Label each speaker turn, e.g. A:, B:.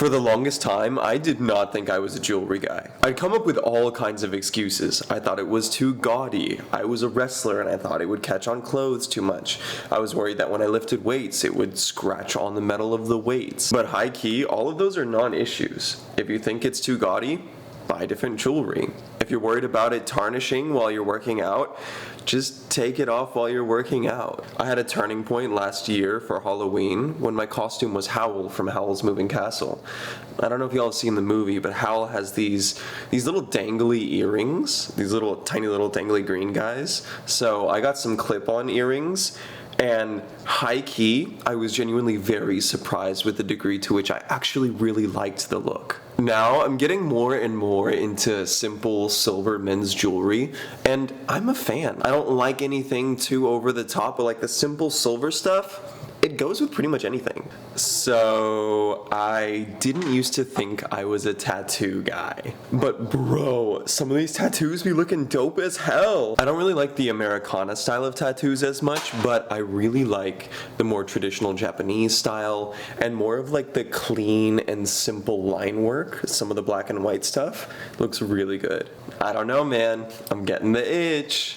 A: For the longest time, I did not think I was a jewelry guy. I'd come up with all kinds of excuses. I thought it was too gaudy. I was a wrestler and I thought it would catch on clothes too much. I was worried that when I lifted weights, it would scratch on the metal of the weights. But high key, all of those are non-issues. If you think it's too gaudy, buy different jewelry. If you're worried about it tarnishing while you're working out, just take it off while you're working out. I had a turning point last year for Halloween when my costume was Howl from Howl's Moving Castle. I don't know if y'all have seen the movie, but Howl has these little dangly earrings, these little tiny little dangly green guys. So I got some clip-on earrings, and high key, I was genuinely very surprised with the degree to which I actually really liked the look. Now, I'm getting more and more into simple silver men's jewelry, and I'm a fan. I don't like anything too over the top, but like the simple silver stuff, it goes with pretty much anything. So, I didn't used to think I was a tattoo guy. But bro, some of these tattoos be looking dope as hell. I don't really like the Americana style of tattoos as much, but I really like the more traditional Japanese style and more of like the clean and simple line work. Some of the black and white stuff looks really good. I don't know, man. I'm getting the itch.